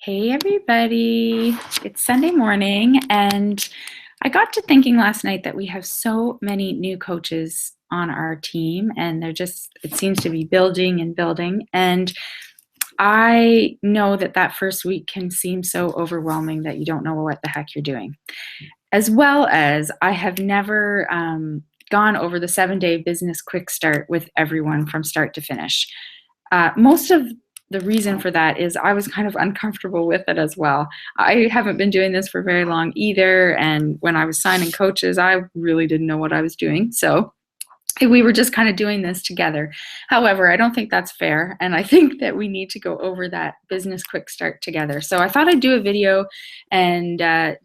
Hey everybody, it's Sunday morning, and I got to thinking last night that we have so many new coaches on our team, and it seems to be building and building. And I know that that first week can seem so overwhelming that you don't know what the heck you're doing. As well as I have never gone over the 7-day business quick start with everyone from start to finish. Most of the reason for that is I was kind of uncomfortable with it as well. I haven't been doing this for very long either, and when I was signing coaches, I really didn't know what I was doing. So we were just kind of doing this together. However, I don't think that's fair, and I think that we need to go over that business quick start together. So I thought I'd do a video and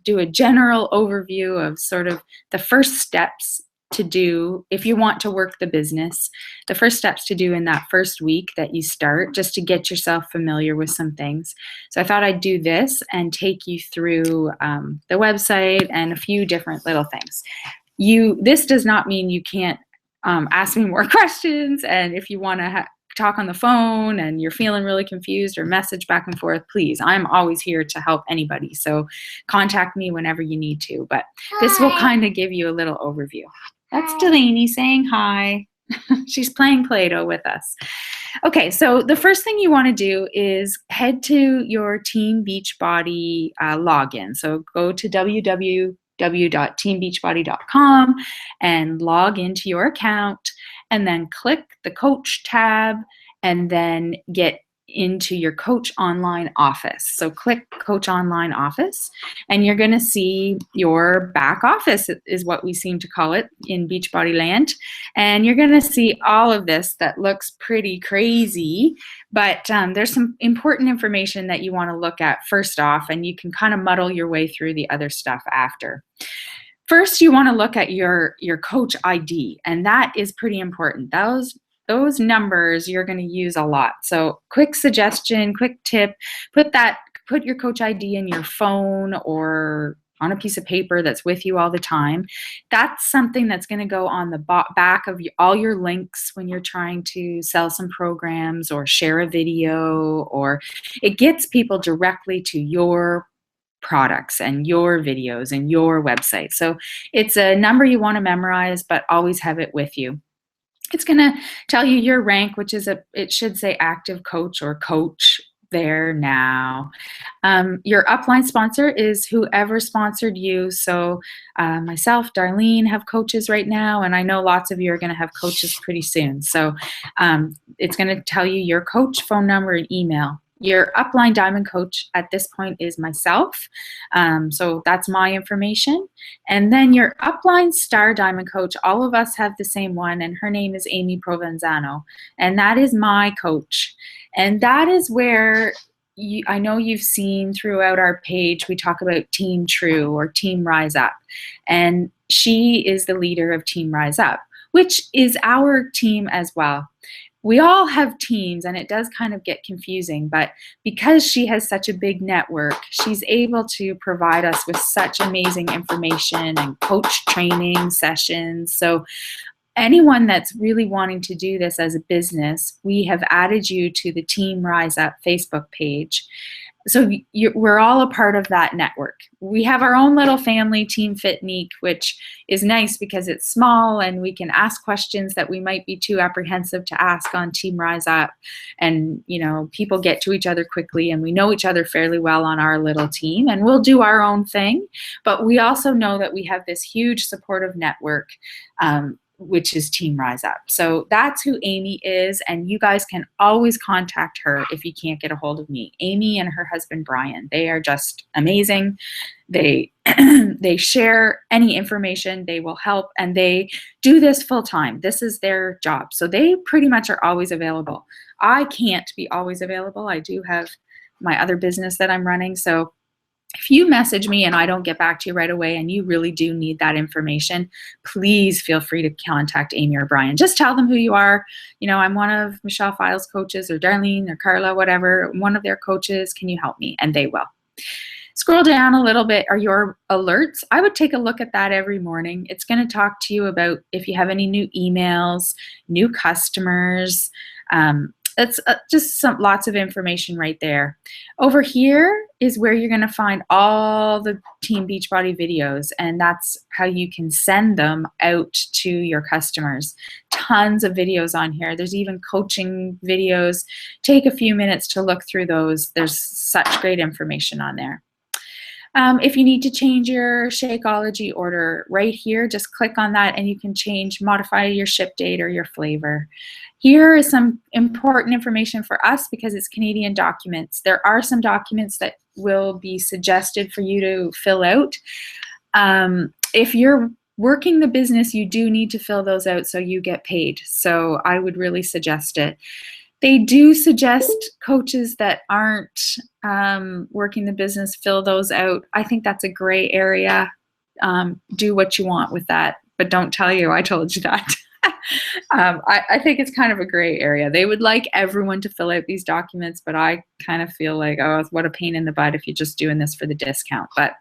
do a general overview of sort of the first steps to do if you want to work the business, the first steps to do in that first week that you start, just to get yourself familiar with some things. So I thought I'd do this and take you through the website and a few different little things. This does not mean you can't ask me more questions, and if you want to talk on the phone and you're feeling really confused or message back and forth, please, I'm always here to help anybody. So contact me whenever you need to, but this will kind of give you a little overview. That's Delaney saying hi. She's playing Play-Doh with us. Okay, so the first thing you want to do is head to your Team Beachbody login. So go to www.teambeachbody.com and log into your account, and then click the coach tab and then get into your coach online office. So click coach online office, and you're going to see your back office is what we seem to call it in Beachbody land. And you're going to see all of this that looks pretty crazy, but there's some important information that you want to look at first off, and you can kind of muddle your way through the other stuff after. First, you want to look at your coach ID, and that is pretty important. Those numbers you're going to use a lot. So quick suggestion, quick tip, put your coach ID in your phone or on a piece of paper that's with you all the time. That's something that's going to go on the back of all your links when you're trying to sell some programs or share a video, or it gets people directly to your products and your videos and your website. So it's a number you want to memorize, but always have it with you. It's going to tell you your rank, which is it should say active coach or coach there now. Your upline sponsor is whoever sponsored you. So myself, Darlene, have coaches right now, and I know lots of you are going to have coaches pretty soon. So it's going to tell you your coach phone number and email. Your upline diamond coach at this point is myself. So that's my information. And then your upline star diamond coach, all of us have the same one, and her name is Amy Provenzano. And that is my coach. And that is where I know you've seen throughout our page, we talk about Team True or Team Rise Up. And she is the leader of Team Rise Up, which is our team as well. We all have teams, and it does kind of get confusing, but because she has such a big network, she's able to provide us with such amazing information and coach training sessions. So anyone that's really wanting to do this as a business, we have added you to the Team Rise Up Facebook page. So we're all a part of that network. We have our own little family, Team Fitnique, which is nice because it's small and we can ask questions that we might be too apprehensive to ask on Team Rise Up. And, people get to each other quickly, and we know each other fairly well on our little team, and we'll do our own thing. But we also know that we have this huge supportive network, which is Team Rise Up. So that's who Amy is, and you guys can always contact her if you can't get a hold of me. Amy and her husband Brian, they are just amazing. They share any information, they will help, and they do this full time. This is their job. So they pretty much are always available. I can't be always available. I do have my other business that I'm running. So if you message me and I don't get back to you right away and you really do need that information, please feel free to contact Amy or Brian. Just tell them who you are. I'm one of Michelle Files' coaches, or Darlene or Carla, whatever, one of their coaches. Can you help me? And they will. Scroll down a little bit are your alerts. I would take a look at that every morning. It's going to talk to you about if you have any new emails, new customers. It's just lots of information right there. Over here, is where you're going to find all the Team Beachbody videos, and that's how you can send them out to your customers. Tons of videos on here. There's even coaching videos. Take a few minutes to look through those. There's such great information on there. If you need to change your Shakeology order, right here, just click on that and you can modify your ship date or your flavor. Here is some important information for us because it's Canadian documents. There are some documents that will be suggested for you to fill out. If you're working the business, you do need to fill those out so you get paid. So I would really suggest it. They do suggest coaches that aren't working the business fill those out. I think that's a gray area. Do what you want with that, but don't tell you I told you that. I think it's kind of a gray area. They would like everyone to fill out these documents, but I kind of feel like, oh, what a pain in the butt if you're just doing this for the discount. But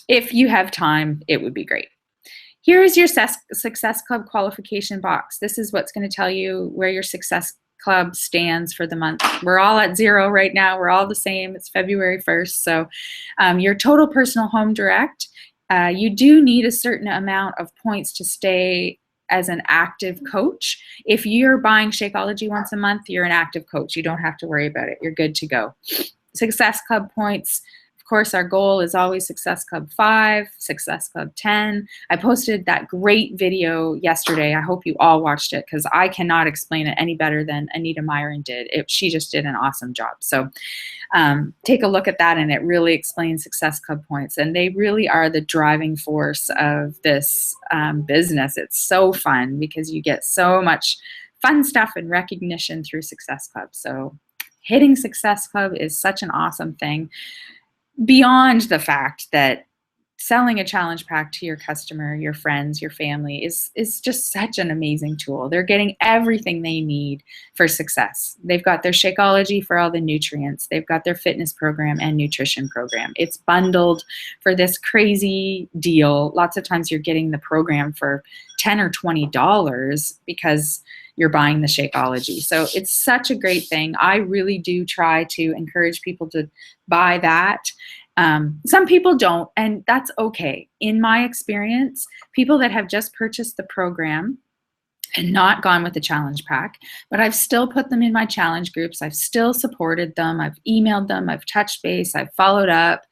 if you have time, it would be great. Here is your Success Club qualification box. This is what's going to tell you where your Success Club stands for the month. We're all at 0 right now. We're all the same. It's February 1st. So your total personal home direct, you do need a certain amount of points to stay as an active coach. If you're buying Shakeology once a month, you're an active coach. You don't have to worry about it. You're good to go. Success Club points. Of course, our goal is always Success Club 5, Success Club 10. I posted that great video yesterday. I hope you all watched it because I cannot explain it any better than Anita Myron did. She just did an awesome job. So take a look at that, and it really explains Success Club points. And they really are the driving force of this business. It's so fun because you get so much fun stuff and recognition through Success Club. So hitting Success Club is such an awesome thing. Beyond the fact that selling a challenge pack to your customer, your friends, your family is just such an amazing tool. They're getting everything they need for success. They've got their Shakeology for all the nutrients. They've got their fitness program and nutrition program. It's bundled for this crazy deal. Lots of times you're getting the program for $10 or $20 because you're buying the Shakeology. So it's such a great thing. I really do try to encourage people to buy that. Some people don't, and that's okay. In my experience, people that have just purchased the program and not gone with the challenge pack, but I've still put them in my challenge groups. I've still supported them. I've emailed them. I've touched base. I've followed up.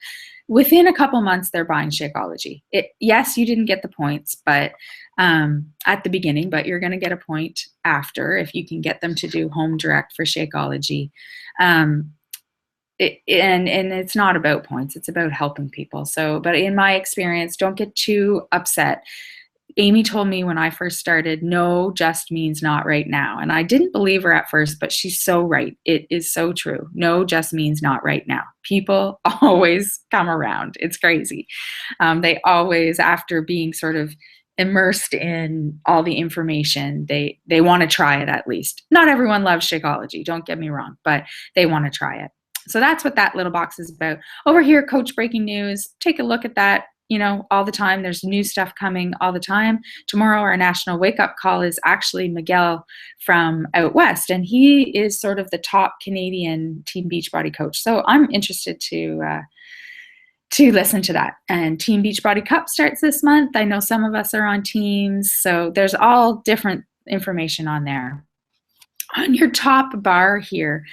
Within a couple months, they're buying Shakeology. Yes, you didn't get the points, but at the beginning, but you're going to get a point after if you can get them to do home direct for Shakeology. And it's not about points, it's about helping people. So, but in my experience, don't get too upset. Amy told me when I first started, no just means not right now. And I didn't believe her at first, but she's so right. It is so true. No just means not right now. People always come around. It's crazy. They always, after being sort of immersed in all the information, they want to try it at least. Not everyone loves Shakeology, don't get me wrong, but they want to try it. So that's what that little box is about. Over here, Coach Breaking News, take a look at that. You know, all the time, there's new stuff coming all the time. Tomorrow, our national wake-up call is actually Miguel from out west, and he is sort of the top Canadian Team Beachbody coach. So I'm interested to listen to that. And Team Beachbody Cup starts this month. I know some of us are on teams, so there's all different information on there. On your top bar here,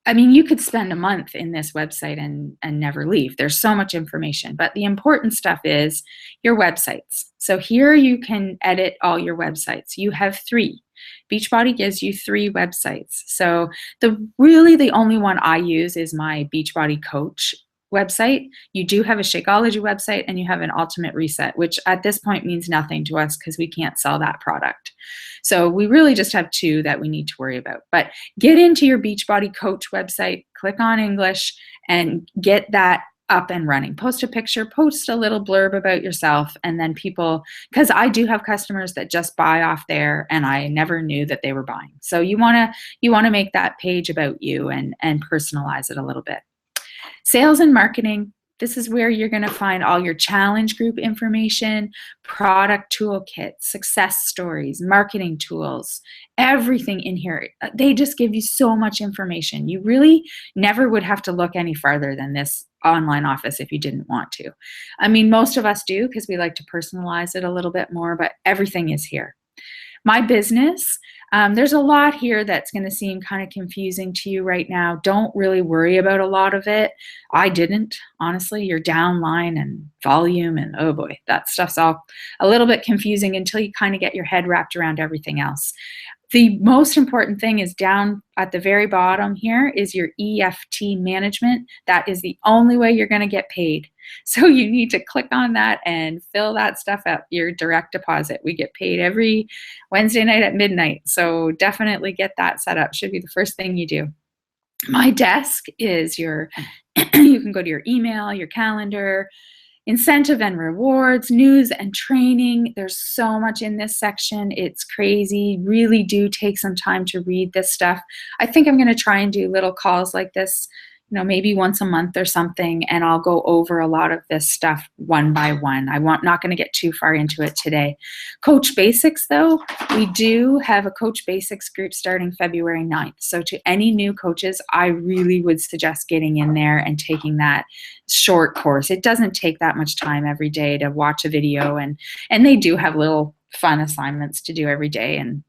I mean, you could spend a month in this website and never leave. There's so much information, but the important stuff is your websites. So here you can edit all your websites. You have 3. Beachbody gives you 3 websites. So the only one I use is my Beachbody Coach website. You do have a Shakeology website and you have an Ultimate Reset, which at this point means nothing to us because we can't sell that product. So we really just have 2 that we need to worry about. But get into your Beachbody Coach website, click on English, and get that up and running. Post a picture, post a little blurb about yourself, and then people, because I do have customers that just buy off there and I never knew that they were buying. So you want to make that page about you and personalize it a little bit. Sales and marketing, This is where you're going to find all your challenge group information, product toolkits, success stories, marketing tools, everything in here. They just give you so much information. You really never would have to look any farther than this online office if you didn't want to. I mean, most of us do because we like to personalize it a little bit more, but everything is here. My business, there's a lot here that's going to seem kind of confusing to you right now. Don't really worry about a lot of it. I didn't, honestly. Your downline and volume and oh boy, that stuff's all a little bit confusing until you kind of get your head wrapped around everything else. The most important thing is down at the very bottom here is your EFT management. That is the only way you're going to get paid. So you need to click on that and fill that stuff out, your direct deposit. We get paid every Wednesday night at midnight. So definitely get that set up. Should be the first thing you do. My desk is your, you can go to your email, your calendar, incentive and rewards, news and training. There's so much in this section. It's crazy. Really do take some time to read this stuff. I think I'm going to try and do little calls like this, maybe once a month or something, and I'll go over a lot of this stuff one by one. Not going to get too far into it today. Coach Basics, though, we do have a Coach Basics group starting February 9th. So to any new coaches, I really would suggest getting in there and taking that short course. It doesn't take that much time every day to watch a video, and they do have little fun assignments to do every day, and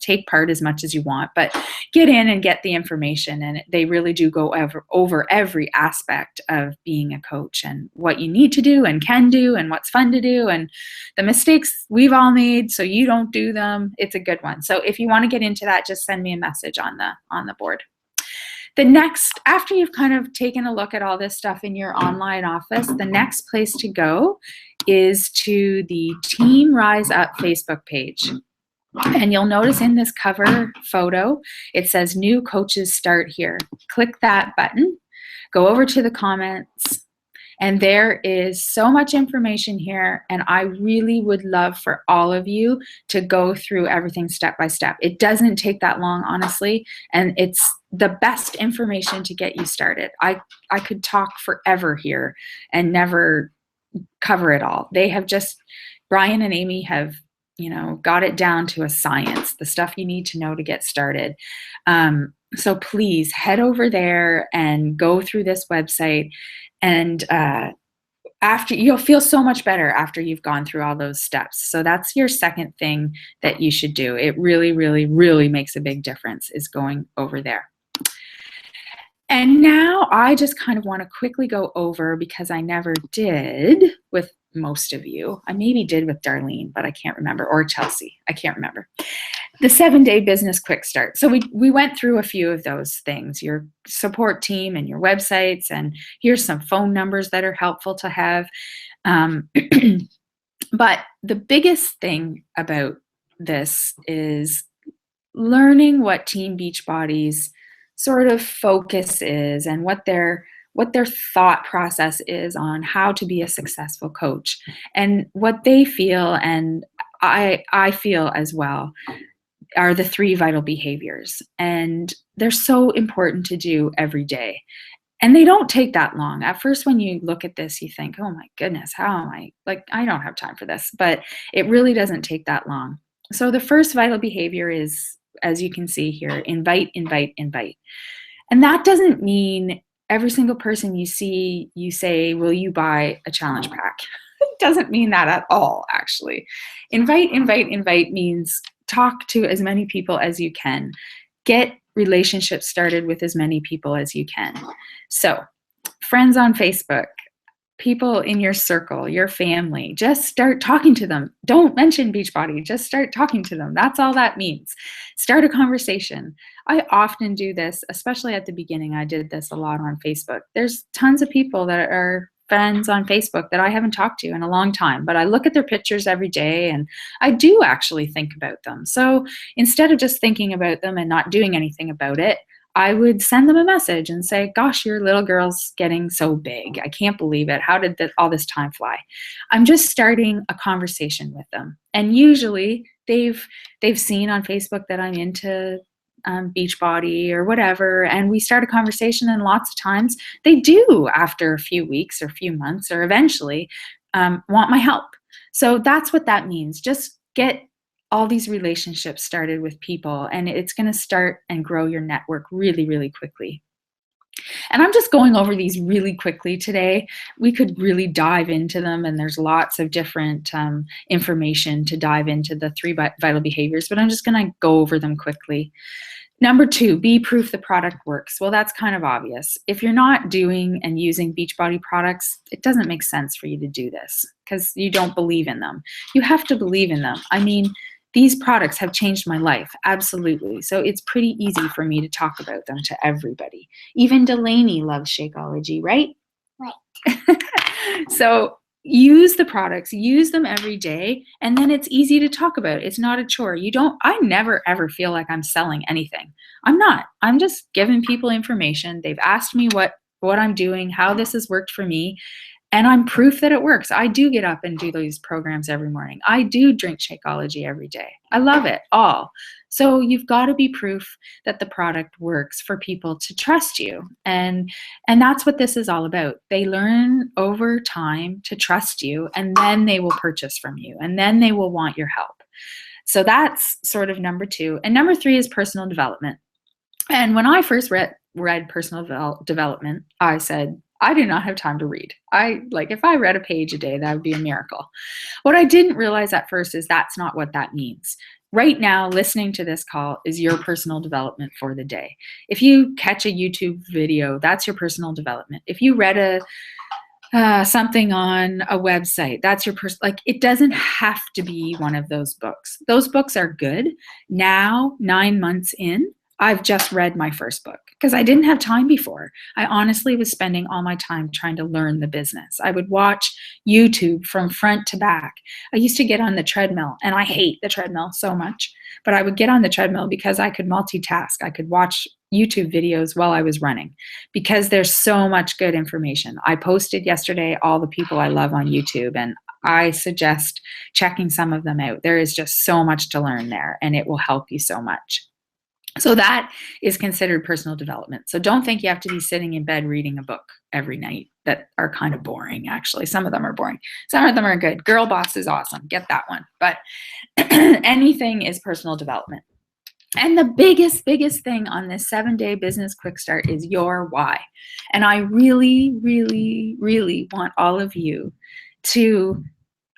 take part as much as you want, but get in and get the information. And they really do go over every aspect of being a coach and what you need to do and can do and what's fun to do and the mistakes we've all made so you don't do them. It's a good one. So if you want to get into that, just send me a message on the board. The next, after you've kind of taken a look at all this stuff in your online office, the next place to go is to the Team Rise Up Facebook page. And you'll notice in this cover photo, it says new coaches start here. Click that button, go over to the comments, and there is so much information here. And I really would love for all of you to go through everything step by step. It doesn't take that long, honestly, and it's the best information to get you started. I could talk forever here and never cover it all. They have just, Brian and Amy have got it down to a science, the stuff you need to know to get started. So please head over there and go through this website. And after, you'll feel so much better after you've gone through all those steps. So that's your second thing that you should do. It really, really, really makes a big difference, is going over there. And now I just kind of want to quickly go over, because I never did with most of you. I maybe did with Darlene, but I can't remember, or Chelsea. I can't remember. The 7-day business quick start. So we went through a few of those things, your support team and your websites, and here's some phone numbers that are helpful to have. But the biggest thing about this is learning what Team Beachbody's sort of focus is and what their thought process is on how to be a successful coach, and what they feel, and I feel as well, are the 3 vital behaviors. And they're so important to do every day. And they don't take that long. At first, when you look at this, you think, oh my goodness, how am I don't have time for this. But it really doesn't take that long. So the first vital behavior is, as you can see here, invite, invite, invite. And that doesn't mean every single person you see, you say, will you buy a challenge pack? It doesn't mean that at all, actually. Invite, invite, invite means talk to as many people as you can. Get relationships started with as many people as you can. So, friends on Facebook, people in your circle, your family, just start talking to them. Don't mention Beachbody, just start talking to them. That's all that means. Start a conversation. I often do this, especially at the beginning. I did this a lot on Facebook. There's tons of people that are friends on Facebook that I haven't talked to in a long time, but I look at their pictures every day and I do actually think about them. So instead of just thinking about them and not doing anything about it, I would send them a message and say, gosh, your little girl's getting so big. I can't believe it. How did all this time fly? I'm just starting a conversation with them. And usually they've seen on Facebook that I'm into Beachbody or whatever, and we start a conversation, and lots of times they do, after a few weeks or a few months or eventually, want my help. So that's what that means. Just get all these relationships started with people, and it's going to start and grow your network really, really quickly. And I'm just going over these really quickly today. We could really dive into them, and there's lots of different information to dive into the 3 vital behaviors, but I'm just going to go over them quickly. Number 2, be proof the product works. Well, that's kind of obvious. If you're not doing and using Beachbody products, it doesn't make sense for you to do this because you don't believe in them. You have to believe in them. I mean, these products have changed my life, absolutely. So it's pretty easy for me to talk about them to everybody. Even Delaney loves Shakeology, right? Right. So use the products, use them every day, and then it's easy to talk about. It's not a chore. I never ever feel like I'm selling anything. I'm not. I'm just giving people information. They've asked me what I'm doing, how this has worked for me, and I'm proof that it works. I do get up and do these programs every morning. I do drink Shakeology every day. I love it all. So you've got to be proof that the product works for people to trust you. And that's what this is all about. They learn over time to trust you, and then they will purchase from you, and then they will want your help. So that's sort of number 2. And number 3 is personal development. And when I first read personal development, I said, I do not have time to read. If I read a page a day, that would be a miracle. What I didn't realize at first is that's not what that means. Right now, listening to this call is your personal development for the day. If you catch a YouTube video, that's your personal development. If you read something on a website, that's your it doesn't have to be one of those books. Those books are good. Now, 9 months in, I've just read my first book because I didn't have time before. I honestly was spending all my time trying to learn the business. I would watch YouTube from front to back. I used to get on the treadmill, and I hate the treadmill so much, but I would get on the treadmill because I could multitask. I could watch YouTube videos while I was running because there's so much good information. I posted yesterday all the people I love on YouTube, and I suggest checking some of them out. There is just so much to learn there, and it will help you so much. So that is considered personal development. So don't think you have to be sitting in bed reading a book every night that are kind of boring, actually. Some of them are boring. Some of them are good. Girl Boss is awesome. Get that one. But anything is personal development. And the biggest thing on this 7-day business quick start is your why. And I really, really, really want all of you to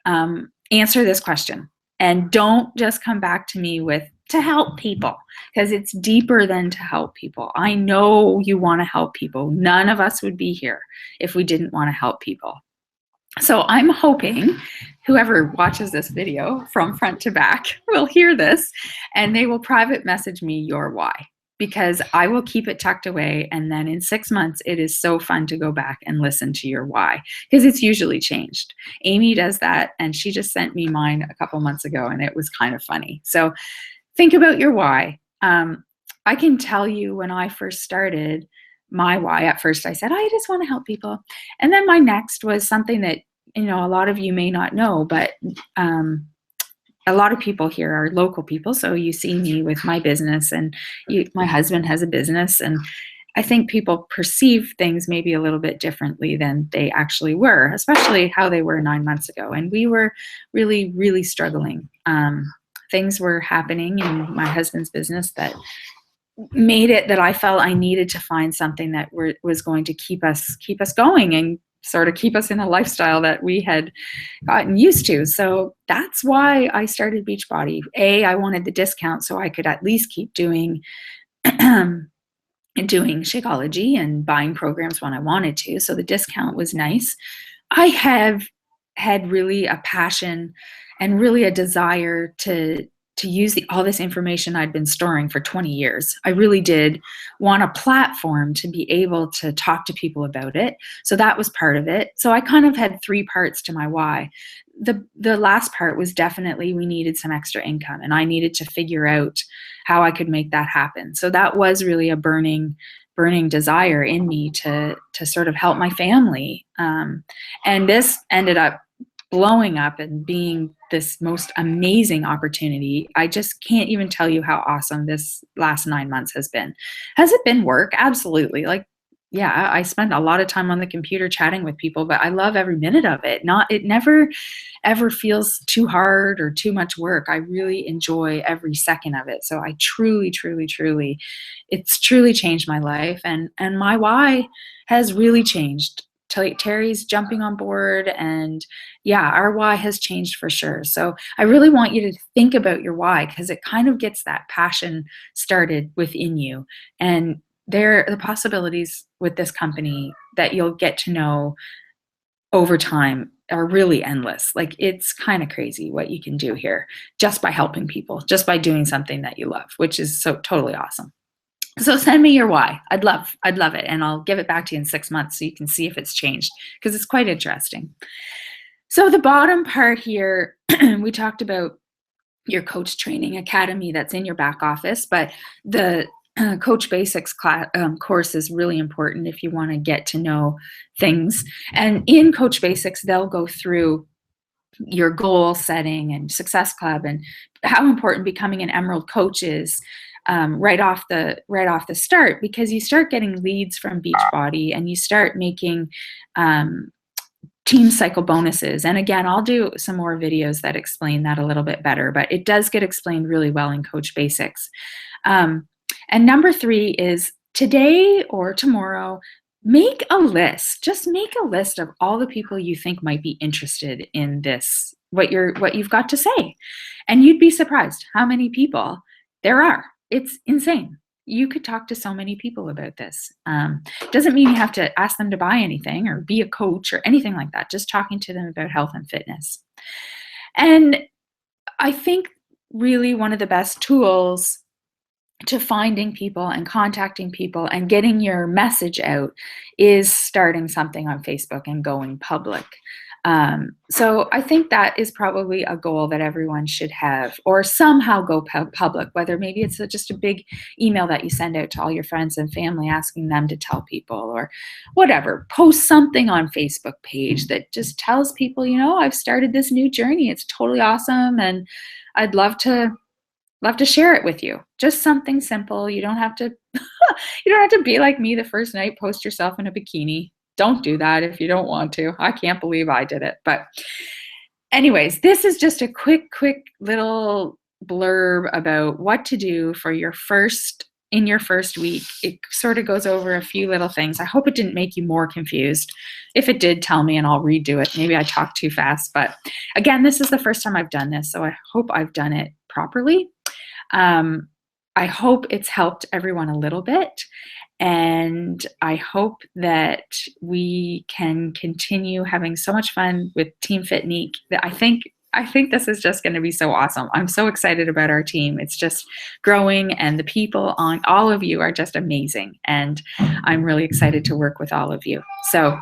answer this question. And don't just come back to me with to help people, because it's deeper than to help people. I know you want to help people. None of us would be here if we didn't want to help people. So I'm hoping whoever watches this video from front to back will hear this, and they will private message me your why, because I will keep it tucked away. And then in 6 months, it is so fun to go back and listen to your why, because it's usually changed. Amy does that, and she just sent me mine a couple months ago, and it was kind of funny. So think about your why. I can tell you when I first started my why, at first I said, I just want to help people. And then my next was something that, a lot of you may not know, but a lot of people here are local people. So you see me with my business, and my husband has a business, and I think people perceive things maybe a little bit differently than they actually were, especially how they were 9 months ago. And we were really, really struggling. Things were happening in my husband's business that made it that I felt I needed to find something that was going to keep us going and sort of keep us in a lifestyle that we had gotten used to. So that's why I started Beachbody. I wanted the discount so I could at least keep doing Shakeology and buying programs when I wanted to. So the discount was nice. I have had really a passion and really a desire to use all this information I'd been storing for 20 years. I really did want a platform to be able to talk to people about it. So that was part of it. So I kind of had 3 parts to my why. The last part was definitely we needed some extra income, and I needed to figure out how I could make that happen. So that was really a burning desire in me to sort of help my family. And this ended up blowing up and being this most amazing opportunity. I just can't even tell you how awesome this last 9 months has been. Has it been work? Absolutely. Like, yeah, I spend a lot of time on the computer chatting with people, but I love every minute of it. It never ever feels too hard or too much work. I really enjoy every second of it. So I truly, truly, truly, it's truly changed my life, and my why has really changed. Terry's jumping on board, and yeah, our why has changed for sure. So I really want you to think about your why, because it kind of gets that passion started within you. And the possibilities with this company that you'll get to know over time are really endless. Like, it's kind of crazy what you can do here just by helping people, just by doing something that you love, which is so totally awesome. So send me your why. I'd love it. And I'll give it back to you in 6 months so you can see if it's changed, because it's quite interesting. So the bottom part here, we talked about your coach training academy that's in your back office, but the Coach Basics course is really important if you want to get to know things. And in Coach Basics, they'll go through your goal setting and success club and how important becoming an Emerald coach is, right off the start, because you start getting leads from Beachbody and you start making team cycle bonuses. And again, I'll do some more videos that explain that a little bit better, but it does get explained really well in Coach Basics. And number 3 is today or tomorrow, make a list. Just make a list of all the people you think might be interested in this, what you've got to say. And you'd be surprised how many people there are. It's insane. You could talk to so many people about this. Doesn't mean you have to ask them to buy anything or be a coach or anything like that. Just talking to them about health and fitness. And I think really one of the best tools to finding people and contacting people and getting your message out is starting something on Facebook and going public. So I think that is probably a goal that everyone should have, or somehow go public, whether maybe it's just a big email that you send out to all your friends and family asking them to tell people, or whatever. Post something on Facebook page that just tells people, I've started this new journey. It's totally awesome, and I'd love to share it with you. Just something simple. You don't have to you don't have to be like me the first night, post yourself in a bikini. Don't do that if you don't want to. I can't believe I did it. But anyways, this is just a quick little blurb about what to do for your first week. It sort of goes over a few little things. I hope it didn't make you more confused. If it did, tell me and I'll redo it. Maybe I talked too fast, but again, this is the first time I've done this, so I hope I've done it properly. I hope it's helped everyone a little bit, and I hope that we can continue having so much fun with Team Fitnique. That I think this is just going to be so awesome. I'm so excited about our team. It's just growing, and the people on all of you are just amazing, and I'm really excited to work with all of you. So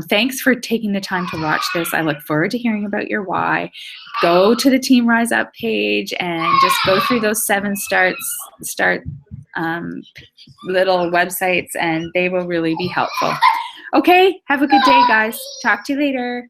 thanks for taking the time to watch this. I look forward to hearing about your why. Go to the Team Rise Up page and just go through those 7 start little websites, and they will really be helpful. Okay, have a good day, guys. Talk to you later.